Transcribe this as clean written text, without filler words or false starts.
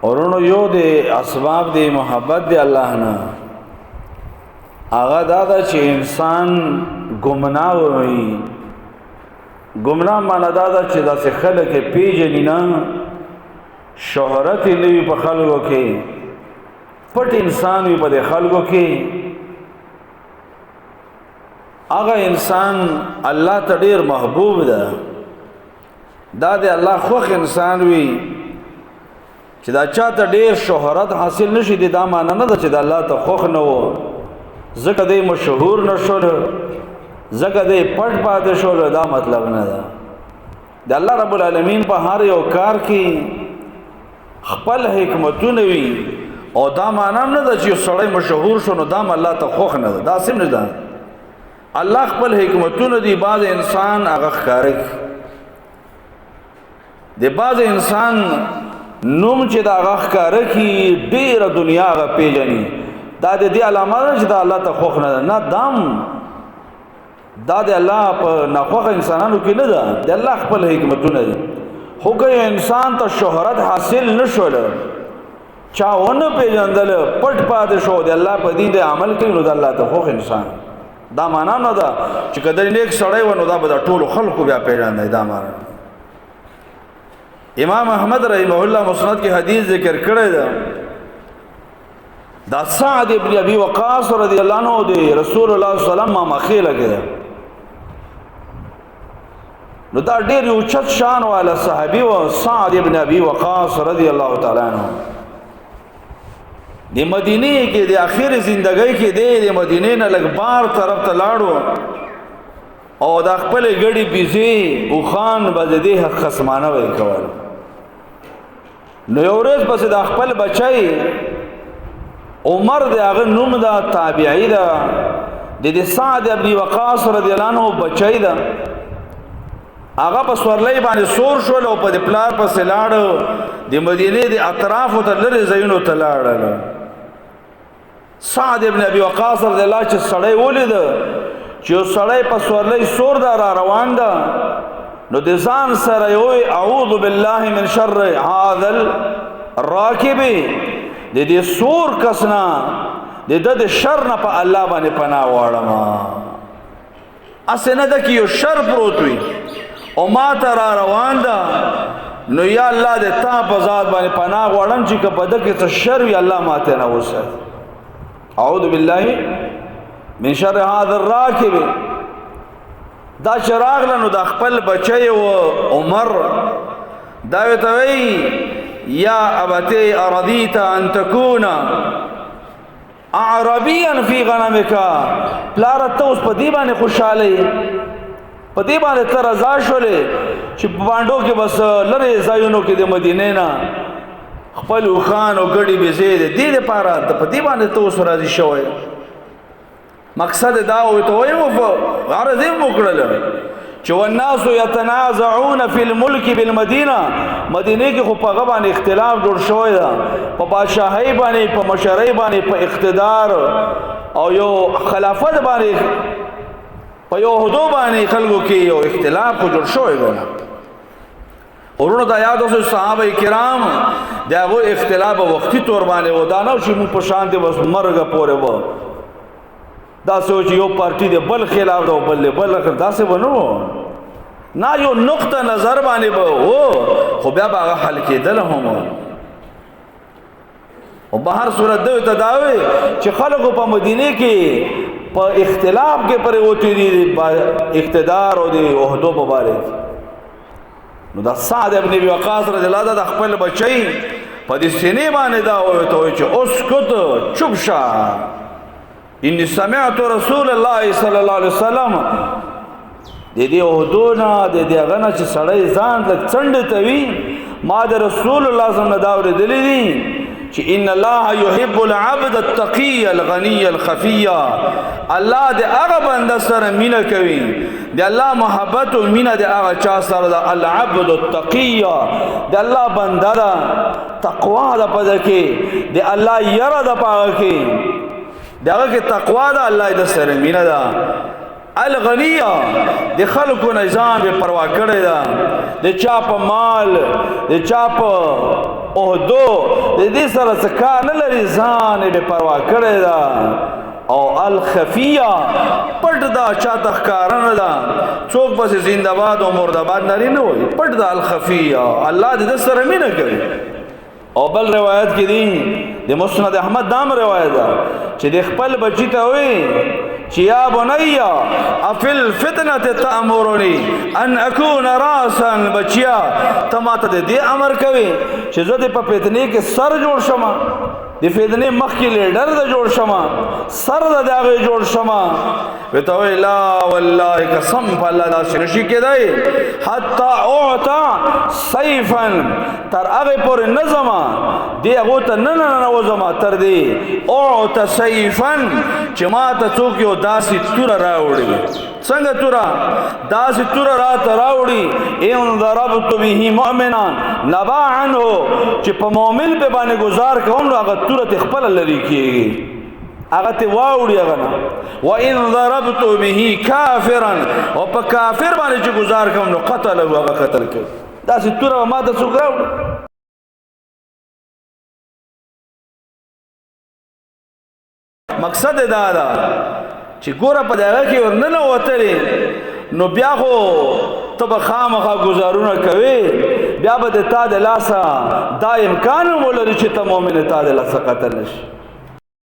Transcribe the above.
ورونو یو د اسباب د محبت د الله نه هغه دا چې انسان گمناه وي. گمناه معنا دا چې داسې خلک پیژني نه، شهرت یې نه وي په خلکو کې، پټ انسان وي په خلکو کې. هغه انسان الله ته ډیر محبوب ده. دا د الله خوښ انسان وي چې دا چاته ډیر شهرت حاصل نشي. دا معنا نه ده چې د الله ته خوښ نه و، ځکه دی مشهور نه شول، ځکه دی پټ پاتې شول. دا مطلب نه ده. د الله رب العالمین په هر یو کار کې خپل حکمتونه وي، او دا معنا نه ده چې سړی مشهور شو نو دا الله ته خوښ نه ده. دا سم نه ده. الله خپل حکمتونه دی بعض انسان هغه ښکاره د بعض انسان نوم چې دا هغه ښکاره کی ډیره دنیا هغه پیژني. دا د دې علامه ده چې دا الله ته خوښ نه ده. نه دام دا د الله په ناخوښ انسانانو کې نه ده. د الله خپل حکمتونه دي. خو که انسان ته شهرت حاصل نشول، چا ونه پیژندل، پټ پاتې شو، د الله په دین د عمل کوي، نو د الله ته خوښ انسان. دا معنا نه ده چې کله نیک سړی و نو دا به د ټولو خلکو بیا پیژندل. دا معنا امام احمد رحمه الله مسند کې حدیث ذکر کړی ده. دا سعد ابن ابي وقاص رضی الله عنه دی رسول الله صلی الله علیه وسلم ما مخیله کې. نو دا ډېر اوچت شان والا صحابي و سعد ابن ابي وقاص رضی الله تعالی عنہ. د مدینه کې د اخر زندګۍ کې د مدینې نه لږ بار طرف ته لاړو، او د خپل ګړي بيزي او خان بزدي حق خصمانه وای کول. نو یو ورځ پس د خپل بچای عمر د هغه نوم دا تابعی دا د سعد ابن وقاص رضی الله عنه بچای دا هغه په سورلۍ باندې سور شول او په پلار پس لاړ. د مدینه د اطراف ته لري زینو ته لاړ. سعد ابن ابي وقاص رضی الله چې سړی ولید چې سړی په سورلۍ سور دا را روان ده، نو د ځان سره وي اعوذ بالله من شر هذا الراكب. د دې سور کسنا د شر نه په الله باندې پناه واړم. اسنه ده کې یو شر پروت وي او ما ته را روان ده، نو یا الله د تا په ذات باندې پناه غواړم چې په دغه کې څه شر وي الله ماته نه وسه. اعوذ بالله من شر هذا الراكب. دا چراغ لنو دا خپل بچي و عمر دا وتوي یا ابتي ارضيت ان تكون عربيا في غنمك. پلار ته اوس په دې باندې خوشاله، په دې باندې تر رضا شولې چې باندو کې بس لره ځایونو کې د مدینې نه خپل خان او ګړي بيزي دې لپاره ته په دې باندې ته اوس راضي شوې. مقصد دا وي ته وایو غرض یې وکړل چې والناس يتنازعون في الملك بالمدينه. مدینه کې خو په غبان اختلاف جوړ شوی دا، په بادشاہي باندې، په مشرۍ باندې، په اقتدار او یو خلافت باندې، په یو هدو باندې خلکو کې یو اختلاف جوړ شوی دی. ورونو دا یاد اوسه صحابه کرام دغه اختلاف وختي تور باندې و. دا نو چې موږ په شان دي بس مرګ پورې و. دا سوچ یو پارټي د بل خلاف دا بل دا څه ونو نه، یو نقطه نظر باندې و خو بیا هغه حل کېدل هم. او بهر صورت دوی ته داوي چې خلکو په مدینه کې په اختلاف کې پرې وتی دي اقتدار او د عہدو مبارک. نو دا سعد ابن ابي وقاص رضی الله عنه د خپل بچي په دې سینې باندې دا وایي چې اسکت چوپ شه. انی سمعت رسول الله صلی الله علیه وسلم. د دې عہدونه د دې غنه چې سړی ځان لک څنډه توي، ما د رسول الله صلی الله علیه وسلم دا ورېدلې دي چې ان الله يحب العبد التقي الغني الخفي. الله د هغه بنده سره مینه کوي، د الله محبت او مینه د هغه چا سره ده. العبد التقي د الله بنده ده، تقوا ده پد کې، د الله یره ده پاغه کې، دغه کې تقوا ده، الله د سره مینه ده. الغنیه د خلکو نظام به پروا کړی ده، د چا په مال، د چا په اهدو د دې سره څه کار نه لري ځان یې بې پروا کړې ده او الخفیه پټ دا چاته ښکاره نه ده څوک پسې زنده‌باد او مرده‌باد ناري نه وایي پټ دا الخفیه الله د ده سره مینه کوي او بل روایت کې دي د مسند احمد دام روایت ده چې د خپل بچی ته وایي چې یا بنیا افل فتنه تأمرني ان اكون راسا بچیا ته ماته دې امر کوي چې زه د په فتنې کې سر جوړ شم د فتنې مخ کې لیډر د جوړ شم سر د هغه جوړ شم وته وی لا والله قسم الله دا شي کېدای حتا اوتا سيفا تر هغه پورې نظم دی هغه ته نه وځم تر دې اوتا سيفا چې ما ته څوک یو داسې تور راوړي څنګه تور داسې تور راوړي ان ضربت به مؤمنا نبا عنه چې په مؤمن به باندې گزار کوم نو هغه تور ته خپل لري کیږي هغه ته واوړي هغه نه و ان ضربت به کافرا او په کافر باندې چې گزار کوم نو قتل هغه قتل کوي داسې تور ما ته څوک راوړي مقصد دا ده چې ګوره په دغه کې ورننه وتلې نو بیا خو ته به خامخا ګزارونه کوي بیا به د تا د لاسه دا امکان هم ولري چې ته مؤمن تا د لاسه قتل نشي